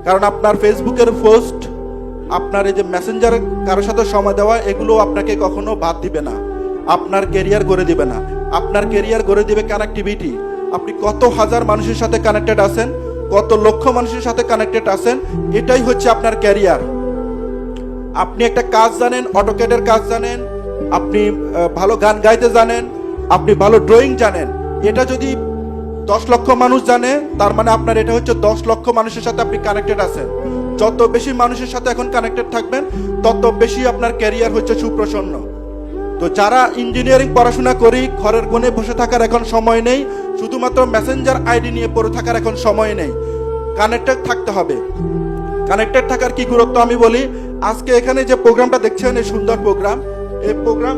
কারণ আপনার ফেসবুকের পোস্ট, আপনার এই যে মেসেঞ্জারে কারোর সাথে সময় দেওয়া, এগুলো আপনাকে কখনো বাদ দিবে না, আপনার কেরিয়ার গড়ে দিবে না। আপনার কেরিয়ার গড়ে দিবে কানেক্টিভিটি। আপনি কত হাজার মানুষের সাথে কানেক্টেড আছেন, কত লক্ষ মানুষের সাথে কানেক্টেড আছেন, এটাই হচ্ছে আপনার ক্যারিয়ার। আপনি একটা কাজ জানেন, অটোক্যাডের কাজ জানেন, আপনি ভালো গান গাইতে জানেন, আপনি ভালো ড্রয়িং জানেন, এটা যদি 10 লক্ষ মানুষ জানে, তার মানে আপনার এটা হচ্ছে 10 লক্ষ মানুষের সাথে আপনি কানেক্টেড আছেন। যত বেশি মানুষের সাথে এখন কানেক্টেড থাকবেন, তত বেশি আপনার ক্যারিয়ার হচ্ছে সুপ্রসন্ন। তো যারা ইঞ্জিনিয়ারিং পড়াশোনা করি, ঘরের কোণে বসে থাকার এখন সময় নেই, শুধুমাত্র মেসেঞ্জার আইডি নিয়ে পড়ে থাকার এখন সময় নেই, কানেক্টেড থাকতে হবে। কানেক্টেড থাকার কি গুরুত্ব আমি বলি। আজকে এখানে যে প্রোগ্রামটা দেখছেন, এই সুন্দর প্রোগ্রাম, এই প্রোগ্রাম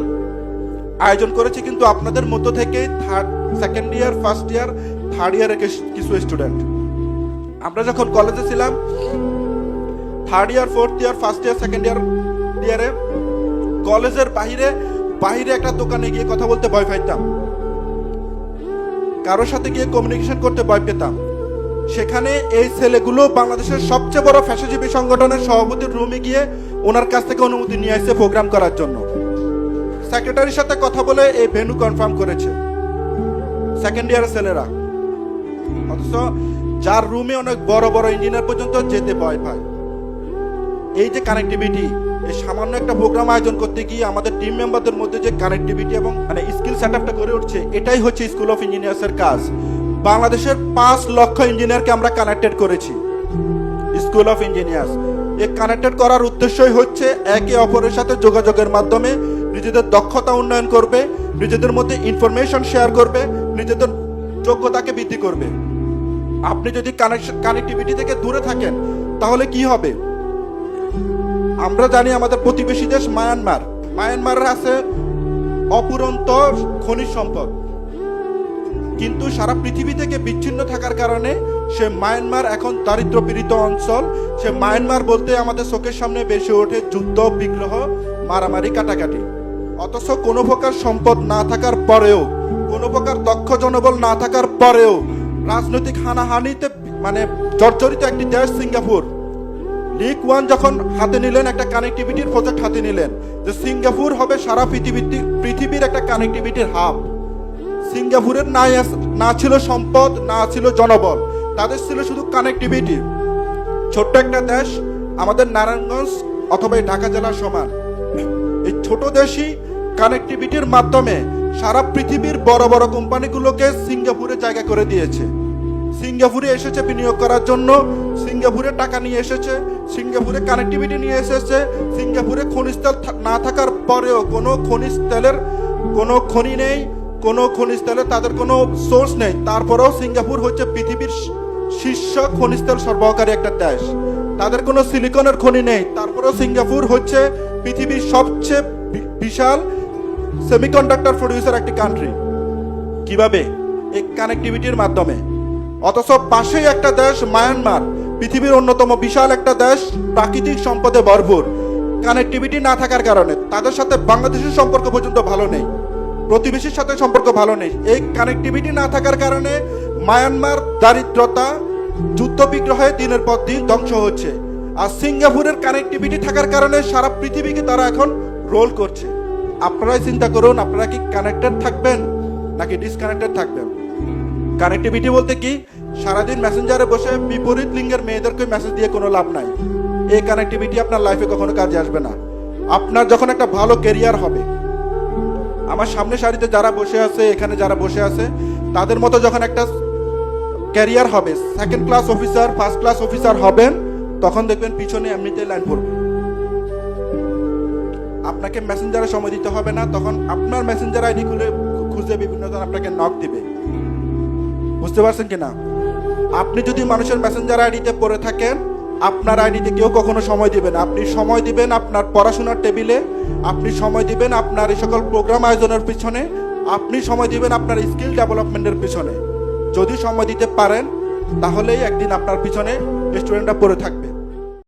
আয়োজন করেছি কিন্তু আপনাদের মধ্য থেকে second year, first year, third ইয়ারের কিছু স্টুডেন্ট। আমরা যখন কলেজে ছিলাম, third year, fourth year, first year, second ইয়ারে কলেজের বাহিরে একটা দোকানে গিয়ে কথা বলতে ভয় পাইতাম, কারোর সাথে গিয়ে কমিউনিকেশন করতে ভয় পেতাম। সেখানে এই ছেলেগুলো বাংলাদেশের সবচেয়ে বড় ফ্যাশনজীবী সংগঠনের সভাপতির রুমে গিয়ে ওনার কাছ থেকে অনুমতি নিয়ে আসছে প্রোগ্রাম করার জন্য। সেক্রেটারির সাথে কথা বলে এই ভেন্যু কনফার্ম করেছে সেকেন্ড ইয়ারের ছেলেরা। অথচ যার রুমে অনেক বড় বড় ইঞ্জিনিয়ার পর্যন্ত যেতে ভয় পায়। এই যে কানেক্টিভিটি, এই সামান্য একটা প্রোগ্রাম আয়োজন করতে গিয়ে আমাদের টিম মেম্বারদের মধ্যে যে কানেক্টিভিটি এবং স্কিল সেটআপটা গড়ে উঠছে, এটাই হচ্ছে স্কুল অফ ইঞ্জিনিয়ার্সের কাজ। বাংলাদেশের 5 লক্ষ ইঞ্জিনিয়ারকে আমরা কানেক্টেড করেছি স্কুল অফ ইঞ্জিনিয়ার্স। এই কানেক্টেড করার উদ্দেশ্যই হচ্ছে একে অপরের সাথে যোগাযোগের মাধ্যমে নিজেদের দক্ষতা উন্নয়ন করবে, নিজেদের মধ্যে ইনফরমেশন শেয়ার করবে, নিজেদের যোগ্যতাকে বৃদ্ধি করবে। আপনি যদি কানেক্টিভিটি থেকে দূরে থাকেন, তাহলে কি হবে? আমরা জানি আমাদের প্রতিবেশী দেশ মায়ানমারের আছে অপুরন্ত খনিজ সম্পদ, কিন্তু সারা পৃথিবী থেকে বিচ্ছিন্ন থাকার কারণে সে মায়ানমার এখন দারিদ্র্যপীড়িত অঞ্চল। সে মায়ানমার বলতে আমাদের চোখের সামনে বেশি ওঠে যুদ্ধ, বিগ্রহ, মারামারি, কাটাকাটি। অথচ কোনো প্রকার সম্পদ না থাকার পরেও, কোনো প্রকার দক্ষ জনবল না থাকার পরেও রাজনৈতিক হানাহানিতে জর্জরিত একটি দেশ সিঙ্গাপুর। লিগ ওয়ান যখন হাতে নিলেন, একটা কানেক্টিভিটির প্রজেক্ট হাতে নিলেন, যে সিঙ্গাপুর হবে সারা পৃথিবীর একটা কানেক্টিভিটির হাব। সিঙ্গাপুরের না ছিল সম্পদ, না ছিল জনবল, তাদের ছিল শুধু কানেক্টিভিটি। ছোট্ট একটা দেশ, আমাদের নারায়ণগঞ্জ অথবা ঢাকা জেলার সমান। এই ছোট দেশই কানেক্টিভিটির মাধ্যমে সারা পৃথিবীর বড় বড় কোম্পানিগুলোকে সিঙ্গাপুরে জায়গা করে দিয়েছে। সিঙ্গাপুরে এসেছে বিনিয়োগ করার জন্য, সিঙ্গাপুরে টাকা নিয়ে এসেছে, সিঙ্গাপুরে কানেক্টিভিটি নিয়ে এসেছে। সিঙ্গাপুরে খনিজ তেল না থাকার পরেও, কোনো খনিজ তেলের কোনো খনি নেই, কোনো খনিজ তেলের তাদের কোনো সোর্স নেই, তারপরেও সিঙ্গাপুর হচ্ছে পৃথিবীর শীর্ষ খনিজ তেল সরবরাহকারী একটা দেশ। তাদের কোনো সিলিকনের খনি নেই, তারপরেও সিঙ্গাপুর হচ্ছে পৃথিবীর সবচেয়ে বিশাল সেমিকন্ডাক্টর প্রডিউসার একটি কান্ট্রি। কিভাবে? এই কানেক্টিভিটির মাধ্যমে। অথচ পাশেই একটা দেশ মায়ানমার, পৃথিবীর অন্যতম বিশাল একটা দেশ, প্রাকৃতিক সম্পদে ভরপুর। কানেক্টিভিটি না থাকার কারণে তাদের সাথে বাংলাদেশের সম্পর্ক পর্যন্ত ভালো নেই, প্রতিবেশীর সাথে সম্পর্ক ভালো নেই। এই কানেক্টিভিটি না থাকার কারণে মায়ানমার দারিদ্রতা, যুদ্ধ বিগ্রহে দিনের পর দিন ধ্বংস হচ্ছে। আর সিঙ্গাপুরের কানেক্টিভিটি থাকার কারণে সারা পৃথিবীকে তারা এখন রোল করছে। আপনারাই চিন্তা করুন, আপনারা কি কানেক্টেড থাকবেন নাকি ডিসকানেক্টেড থাকবেন? কানেক্টিভিটি বলতে কি? সারাদিন মেসেঞ্জারে বসে বিপরীত লিঙ্গের মেয়েদেরকে মেসেজ দিয়ে কোনো লাভ নাই। এই কানেক্টিভিটি আপনার লাইফে কখনো কাজে আসবে না। আপনার যখন একটা ভালো ক্যারিয়ার হবে, আমার সামনে সারিতে যারা বসে আছে, এখানে যারা বসে আছে, তাদের মতো যখন একটা ক্যারিয়ার হবে, second class officer, first class officer হবেন, তখন দেখবেন পিছনে এমনিতে লাইন পড়বে। আপনাকে মেসেঞ্জারে সময় দিতে হবে না, তখন আপনার মেসেঞ্জার আইডি খুঁজে বিভিন্ন জন আপনাকে নক দিবে। বুঝতে পারছেন কিনা? আপনি যদি মানুষের মেসেঞ্জার আইডিতে পড়ে থাকেন, আপনার আইডিতে কেউ কখনো সময় দিবেন। আপনি সময় দিবেন আপনার পড়াশোনার টেবিলে, আপনি সময় দিবেন আপনার এই সকল প্রোগ্রাম আয়োজনের পিছনে, আপনি সময় দিবেন আপনার স্কিল ডেভেলপমেন্টের পিছনে। যদি সময় দিতে পারেন, তাহলেই একদিন আপনার পিছনে স্টুডেন্টরা পড়ে থাকবে।